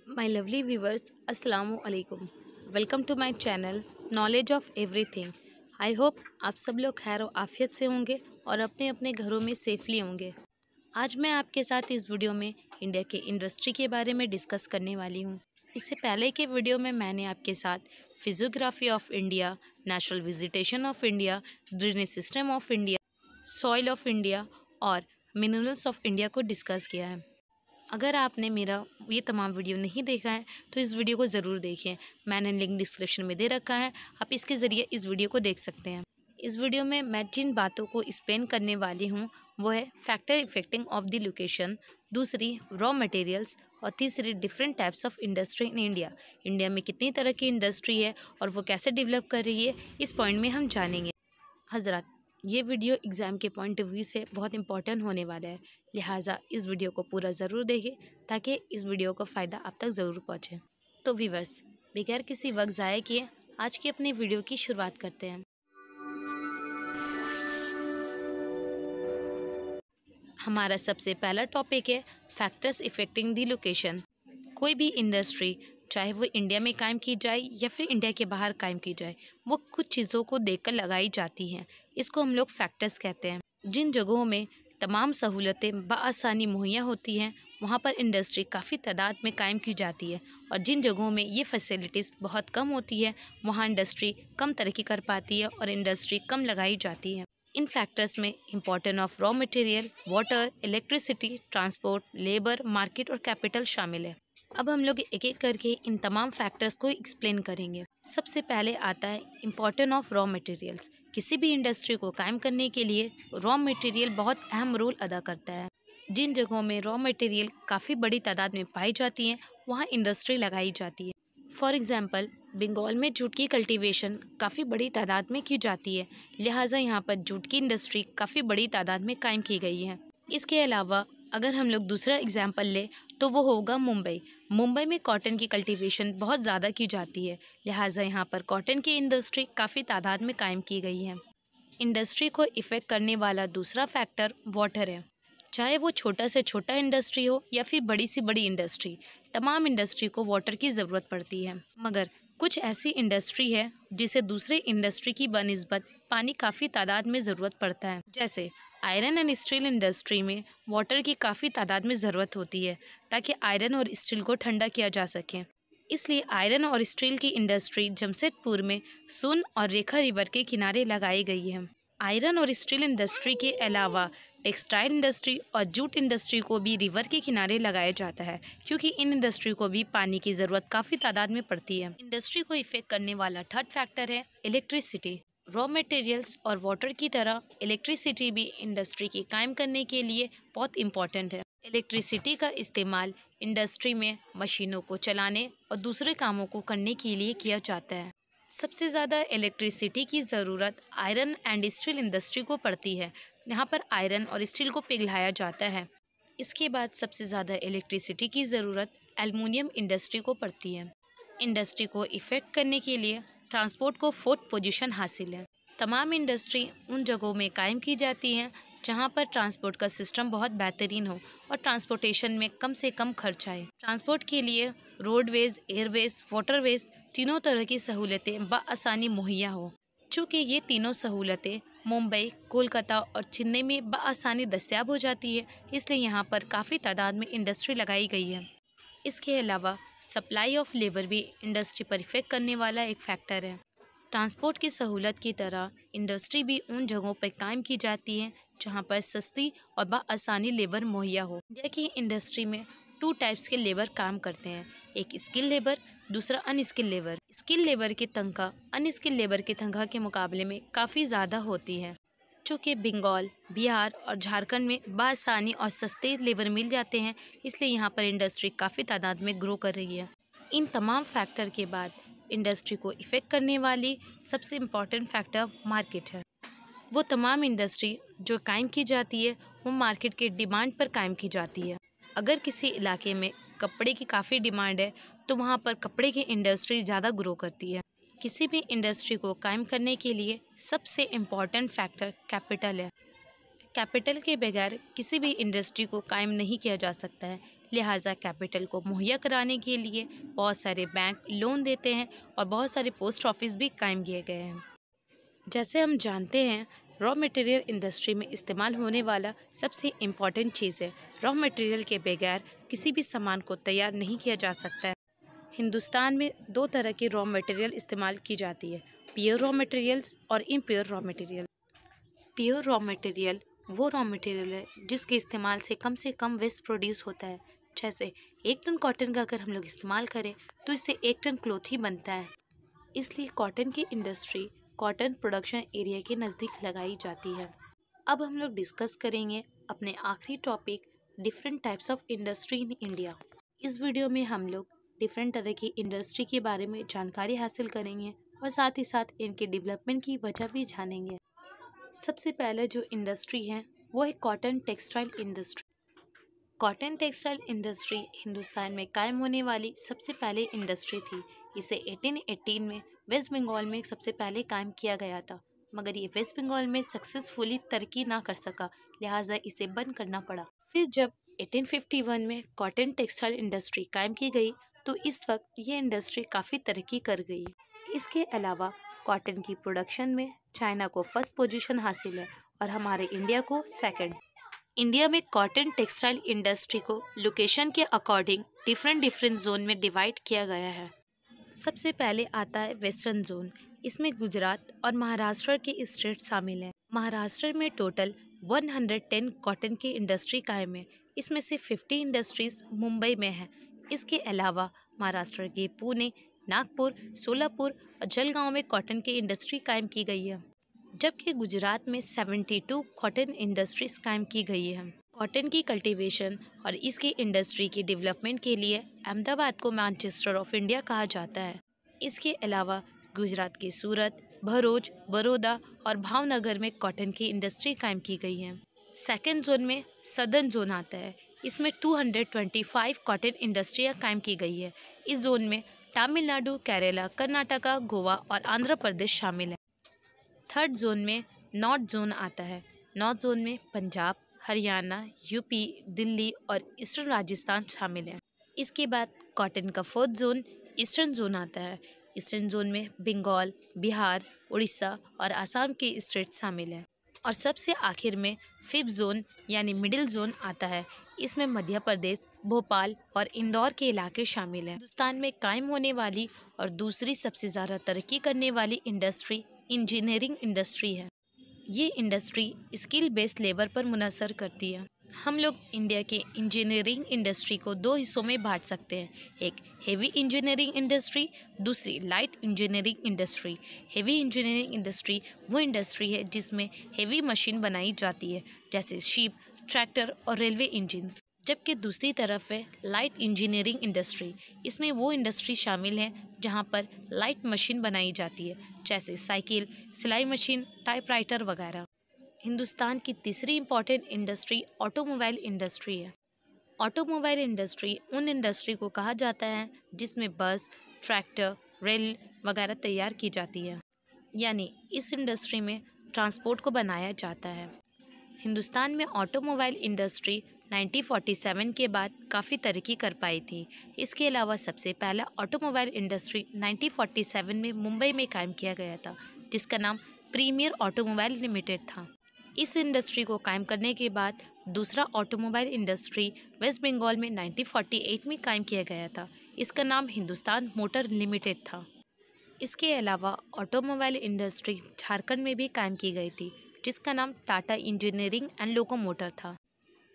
My lovely viewers, Assalamu alaikum. Welcome to my channel knowledge of everything. I hope आप सब लोग खैर और आफियत से होंगे और अपने अपने घरों में सेफली होंगे। आज मैं आपके साथ इस वीडियो में इंडिया के इंडस्ट्री के बारे में डिस्कस करने वाली हूँ। इससे पहले के वीडियो में मैंने आपके साथ physiography of India, natural visitation of India, drainage system of India, soil of India और मिनरल्स ऑफ इंडिया को डिस्कस किया है। अगर आपने मेरा ये तमाम वीडियो नहीं देखा है तो इस वीडियो को ज़रूर देखें। मैंने लिंक डिस्क्रिप्शन में दे रखा है, आप इसके ज़रिए इस वीडियो को देख सकते हैं। इस वीडियो में मैं जिन बातों को एक्सप्लेन करने वाली हूँ वो है factor affecting of the location, दूसरी रॉ मटेरियल्स और तीसरी different types of industry in India. India में कितनी तरह की इंडस्ट्री है और वो कैसे डेवलप कर रही है, इस पॉइंट में हम जानेंगे। हजरत, ये वीडियो एग्ज़ाम के पॉइंट ऑफ व्यू से बहुत इंपॉर्टेंट होने वाला है, लिहाजा इस वीडियो को पूरा ज़रूर देखें ताकि इस वीडियो का फ़ायदा आप तक ज़रूर पहुँचे। तो व्यूअर्स, बगैर किसी वक्त ज़ाया किए आज की अपनी वीडियो की शुरुआत करते हैं। हमारा सबसे पहला टॉपिक है फैक्टर्स इफेक्टिंग द लोकेशन। कोई भी इंडस्ट्री, चाहे वो इंडिया में कायम की जाए या फिर इंडिया के बाहर कायम की जाए, वो कुछ चीज़ों को देखकर लगाई जाती हैं। इसको हम लोग फैक्टर्स कहते हैं। जिन जगहों में तमाम सहूलतें बआसानी मुहैया होती हैं वहाँ पर इंडस्ट्री काफ़ी तादाद में कायम की जाती है, और जिन जगहों में ये फैसिलिटीज़ बहुत कम होती है वहाँ इंडस्ट्री कम तरक्की कर पाती है और इंडस्ट्री कम लगाई जाती है। इन फैक्टर्स में important of raw material, water, electricity, transport, labour, market और कैपिटल शामिल है। अब हम लोग एक एक करके इन तमाम फैक्टर्स को एक्सप्लेन करेंगे। सबसे पहले आता है इम्पोर्टेंट ऑफ रॉ मटेरियल्स। किसी भी इंडस्ट्री को कायम करने के लिए रॉ मटेरियल बहुत अहम रोल अदा करता है। जिन जगहों में रॉ मटेरियल काफ़ी बड़ी तादाद में पाई जाती हैं वहाँ इंडस्ट्री लगाई जाती है। फॉर एग्ज़ाम्पल, बंगाल में जूट की कल्टीवेशन काफ़ी बड़ी तादाद में की जाती है, लिहाजा यहाँ पर जूट की इंडस्ट्री काफ़ी बड़ी तादाद में कायम की गई है। इसके अलावा अगर हम लोग दूसरा एग्जाम्पल लें तो वो होगा मुंबई। मुंबई में कॉटन की कल्टीवेशन बहुत ज़्यादा की जाती है, लिहाजा यहाँ पर कॉटन की इंडस्ट्री काफ़ी तादाद में कायम की गई है। इंडस्ट्री को इफ़ेक्ट करने वाला दूसरा फैक्टर वाटर है। चाहे वो छोटा से छोटा इंडस्ट्री हो या फिर बड़ी सी बड़ी इंडस्ट्री, तमाम इंडस्ट्री को वाटर की ज़रूरत पड़ती है। मगर कुछ ऐसी इंडस्ट्री है जिसे दूसरे इंडस्ट्री की बनिस्बत पानी काफ़ी तादाद में ज़रूरत पड़ता है। जैसे आयरन एंड स्टील इंडस्ट्री में वाटर की काफ़ी तादाद में ज़रूरत होती है ताकि आयरन और स्टील को ठंडा किया जा सके। इसलिए आयरन और स्टील की इंडस्ट्री जमशेदपुर में सोन और रेखा रिवर के किनारे लगाई गई है। आयरन और स्टील इंडस्ट्री के अलावा टेक्सटाइल इंडस्ट्री और जूट इंडस्ट्री को भी रिवर के किनारे लगाया जाता है, क्योंकि इन इंडस्ट्री को भी पानी की ज़रूरत काफ़ी तादाद में पड़ती है। इंडस्ट्री को इफेक्ट करने वाला थर्ड फैक्टर है इलेक्ट्रिसिटी। रॉ मटेरियल्स और वाटर की तरह इलेक्ट्रिसिटी भी इंडस्ट्री की कायम करने के लिए बहुत इम्पॉर्टेंट है। इलेक्ट्रिसिटी का इस्तेमाल इंडस्ट्री में मशीनों को चलाने और दूसरे कामों को करने के लिए किया जाता है। सबसे ज़्यादा इलेक्ट्रिसिटी की ज़रूरत आयरन एंड स्टील इंडस्ट्री को पड़ती है। यहाँ पर आयरन और स्टील को पिघलाया जाता है। इसके बाद सबसे ज़्यादा इलेक्ट्रिसिटी की ज़रूरत एल्युमिनियम इंडस्ट्री को पड़ती है। इंडस्ट्री को इफ़ेक्ट करने के लिए ट्रांसपोर्ट को फोर्थ पोजीशन हासिल है। तमाम इंडस्ट्री उन जगहों में कायम की जाती हैं जहां पर ट्रांसपोर्ट का सिस्टम बहुत बेहतरीन हो और ट्रांसपोर्टेशन में कम से कम खर्च आए। ट्रांसपोर्ट के लिए रोडवेज, एयरवेज, वाटरवेज तीनों तरह की सहूलतें बआसानी मुहैया हो। चूँकि ये तीनों सहूलतें मुंबई, कोलकाता और चेन्नई में बआसानी दस्तयाब हो जाती है, इसलिए यहाँ पर काफ़ी तादाद में इंडस्ट्री लगाई गई है। इसके अलावा सप्लाई ऑफ लेबर भी इंडस्ट्री पर इफेक्ट करने वाला एक फैक्टर है। ट्रांसपोर्ट की सहूलत की तरह इंडस्ट्री भी उन जगहों पर कायम की जाती है जहां पर सस्ती और बआसानी लेबर मुहैया हो। इंडिया की इंडस्ट्री में 2 टाइप्स के लेबर काम करते हैं, एक स्किल लेबर, दूसरा अनस्किल लेबर। स्किल लेबर की तनख्वाह अनस्किल लेबर की तनख्वाह के मुकाबले में काफ़ी ज़्यादा होती है। चूँकि बंगाल, बिहार और झारखंड में बआसानी और सस्ते लेबर मिल जाते हैं, इसलिए यहाँ पर इंडस्ट्री काफ़ी तादाद में ग्रो कर रही है। इन तमाम फैक्टर के बाद इंडस्ट्री को इफ़ेक्ट करने वाली सबसे इम्पॉर्टेंट फैक्टर मार्केट है। वो तमाम इंडस्ट्री जो कायम की जाती है वो मार्केट के डिमांड पर कायम की जाती है। अगर किसी इलाके में कपड़े की काफ़ी डिमांड है तो वहाँ पर कपड़े की इंडस्ट्री ज़्यादा ग्रो करती है। किसी भी इंडस्ट्री को कायम करने के लिए सबसे इम्पॉर्टेंट फैक्टर कैपिटल है। कैपिटल के बगैर किसी भी इंडस्ट्री को कायम नहीं किया जा सकता है, लिहाजा कैपिटल को मुहैया कराने के लिए बहुत सारे बैंक लोन देते हैं और बहुत सारे पोस्ट ऑफिस भी कायम किए गए हैं। जैसे हम जानते हैं, रॉ मटेरियल इंडस्ट्री में इस्तेमाल होने वाला सबसे इम्पॉर्टेंट चीज़ है। रॉ मटेरियल के बगैर किसी भी सामान को तैयार नहीं किया जा सकता है। हिंदुस्तान में दो तरह की रॉ मटेरियल इस्तेमाल की जाती है, प्योर रॉ मटेरियल्स और impure raw material. Pure raw material वो रॉ मटेरियल है जिसके इस्तेमाल से कम वेस्ट प्रोड्यूस होता है। जैसे 1 टन कॉटन का अगर हम लोग इस्तेमाल करें तो इससे 1 टन क्लॉथ ही बनता है। इसलिए कॉटन की इंडस्ट्री कॉटन प्रोडक्शन एरिया के नज़दीक लगाई जाती है। अब हम लोग डिस्कस करेंगे अपने आखिरी topic, different types of industry in India. इस वीडियो में हम लोग डिफरेंट तरह की इंडस्ट्री के बारे में जानकारी हासिल करेंगे और साथ ही साथ इनके डेवलपमेंट की वजह भी जानेंगे। सबसे पहले जो इंडस्ट्री है वो है cotton textile industry. Cotton textile industry Hindustan में कायम होने वाली सबसे पहले इंडस्ट्री थी। इसे 1818 में वेस्ट बंगाल में सबसे पहले कायम किया गया था, मगर ये वेस्ट बंगाल में सक्सेसफुली तरक्की ना कर सका, लिहाजा इसे बंद करना पड़ा। फिर जब 1851 में कॉटन टेक्सटाइल इंडस्ट्री कायम की गई तो इस वक्त ये इंडस्ट्री काफ़ी तरक्की कर गई। इसके अलावा कॉटन की प्रोडक्शन में चाइना को फर्स्ट पोजीशन हासिल है और हमारे इंडिया को सेकंड। इंडिया में कॉटन टेक्सटाइल इंडस्ट्री को लोकेशन के अकॉर्डिंग डिफरेंट जोन में डिवाइड किया गया है। सबसे पहले आता है वेस्टर्न जोन। इसमें गुजरात और महाराष्ट्र के स्टेट शामिल हैं। महाराष्ट्र में टोटल 110 कॉटन की इंडस्ट्री कायम है। इसमें से 50 इंडस्ट्रीज मुंबई में है। इसके अलावा महाराष्ट्र के पुणे, नागपुर, सोलापुर और जलगांव में कॉटन की इंडस्ट्री कायम की गई है, जबकि गुजरात में 72 कॉटन इंडस्ट्रीज कायम की गई है। कॉटन की कल्टीवेशन और इसकी इंडस्ट्री की डेवलपमेंट के लिए अहमदाबाद को मैनचेस्टर ऑफ इंडिया कहा जाता है। इसके अलावा गुजरात के सूरत, भरूच, बड़ौदा और भावनगर में कॉटन की इंडस्ट्री कायम की गई है। सेकेंड जोन में सदर्न जोन आता है। इसमें 225 कॉटन इंडस्ट्रियाँ कायम की गई है। इस जोन में तमिलनाडु, केरला, कर्नाटका, गोवा और आंध्र प्रदेश शामिल है। थर्ड जोन में नॉर्थ जोन आता है। नॉर्थ जोन में पंजाब, हरियाणा, यूपी, दिल्ली और ईस्टर्न राजस्थान शामिल है। इसके बाद कॉटन का फोर्थ जोन ईस्टर्न जोन आता है। ईस्टर्न जोन में बंगाल, बिहार, उड़ीसा और असम के स्टेट शामिल हैं। और सबसे आखिर में फिफ्थ जोन यानी मिडिल जोन आता है। इसमें मध्य प्रदेश, भोपाल और इंदौर के इलाके शामिल हैं। हिंदुस्तान में कायम होने वाली और दूसरी सबसे ज़्यादा तरक्की करने वाली इंडस्ट्री इंजीनियरिंग इंडस्ट्री है। ये इंडस्ट्री स्किल बेस्ड लेबर पर मुनहसर करती है। हम लोग इंडिया के इंजीनियरिंग इंडस्ट्री को दो हिस्सों में बांट सकते हैं, एक हेवी इंजीनियरिंग इंडस्ट्री, दूसरी light engineering industry. Heavy engineering industry वो इंडस्ट्री है जिसमें हेवी मशीन बनाई जाती है, जैसे शिप, ट्रैक्टर और रेलवे इंजन्स। जबकि दूसरी तरफ है लाइट इंजीनियरिंग इंडस्ट्री। इसमें वो इंडस्ट्री शामिल है जहाँ पर लाइट मशीन बनाई जाती है, जैसे साइकिल, सिलाई मशीन, टाइपराइटर वगैरह। हिंदुस्तान की तीसरी इम्पॉर्टेंट इंडस्ट्री ऑटोमोबाइल इंडस्ट्री है। ऑटोमोबाइल इंडस्ट्री उन इंडस्ट्री को कहा जाता है जिसमें बस, ट्रैक्टर, रेल वगैरह तैयार की जाती है, यानी इस इंडस्ट्री में ट्रांसपोर्ट को बनाया जाता है। हिंदुस्तान में ऑटोमोबाइल इंडस्ट्री 1947 के बाद काफ़ी तरक्की कर पाई थी। इसके अलावा सबसे पहला ऑटोमोबाइल इंडस्ट्री 1947 में मुंबई में कायम किया गया था, जिसका नाम प्रीमियर ऑटोमोबाइल लिमिटेड था। इस इंडस्ट्री को कायम करने के बाद दूसरा ऑटोमोबाइल इंडस्ट्री वेस्ट बंगाल में 1948 में कायम किया गया था। इसका नाम हिंदुस्तान मोटर लिमिटेड था। इसके अलावा ऑटोमोबाइल इंडस्ट्री झारखंड में भी कायम की गई थी, जिसका नाम टाटा इंजीनियरिंग एंड लोकोमोटर था।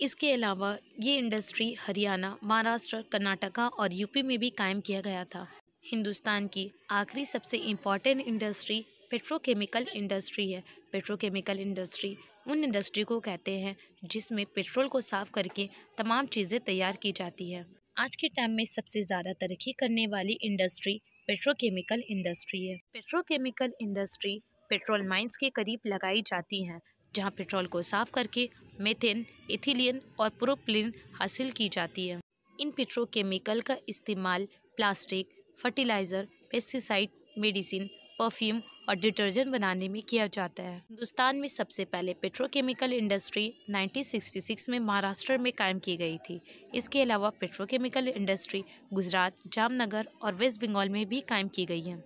इसके अलावा ये इंडस्ट्री हरियाणा, महाराष्ट्र, कर्नाटका और यूपी में भी कायम किया गया था। हिंदुस्तान की आखिरी सबसे इम्पॉर्टेंट इंडस्ट्री पेट्रोकेमिकल इंडस्ट्री है। पेट्रोकेमिकल इंडस्ट्री उन इंडस्ट्री को कहते हैं जिसमें पेट्रोल को साफ करके तमाम चीज़ें तैयार की जाती है। आज के टाइम में सबसे ज़्यादा तरक्की करने वाली इंडस्ट्री पेट्रोकेमिकल इंडस्ट्री है। पेट्रोकेमिकल इंडस्ट्री पेट्रोल माइंस के करीब लगाई जाती हैं, जहां पेट्रोल को साफ करके मीथेन, इथिलीन और प्रोपिलीन हासिल की जाती है। इन पेट्रोकेमिकल का इस्तेमाल plastic, fertiliser, pesticide, medicine, perfume और डिटर्जेंट बनाने में किया जाता है। हिंदुस्तान में सबसे पहले पेट्रोकेमिकल इंडस्ट्री 1966 में महाराष्ट्र में कायम की गई थी। इसके अलावा पेट्रोकेमिकल इंडस्ट्री गुजरात, जामनगर और वेस्ट बंगाल में भी कायम की गई है।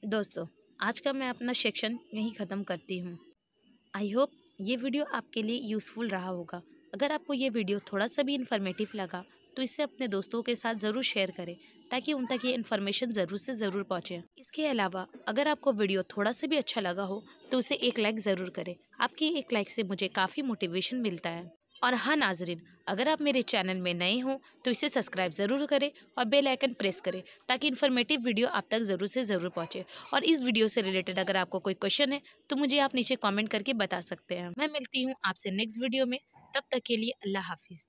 दोस्तों, आज का मैं अपना सेक्शन यहीं ख़त्म करती हूँ। आई होप ये वीडियो आपके लिए यूज़फुल रहा होगा। अगर आपको ये वीडियो थोड़ा सा भी इन्फॉर्मेटिव लगा तो इसे अपने दोस्तों के साथ ज़रूर शेयर करें ताकि उन तक ये इन्फॉर्मेशन ज़रूर से ज़रूर पहुँचे। इसके अलावा अगर आपको वीडियो थोड़ा सा भी अच्छा लगा हो तो उसे एक लाइक ज़रूर करें। आपकी एक लाइक से मुझे काफ़ी मोटिवेशन मिलता है। और हाँ नाजरीन, अगर आप मेरे चैनल में नए हों तो इसे सब्सक्राइब ज़रूर करें और बेल आइकन प्रेस करें ताकि इन्फॉर्मेटिव वीडियो आप तक ज़रूर से ज़रूर पहुँचे। और इस वीडियो से रिलेटेड अगर आपको कोई क्वेश्चन है तो मुझे आप नीचे कमेंट करके बता सकते हैं। मैं मिलती हूँ आपसे नेक्स्ट वीडियो में। तब तक के लिए अल्लाह हाफिज़।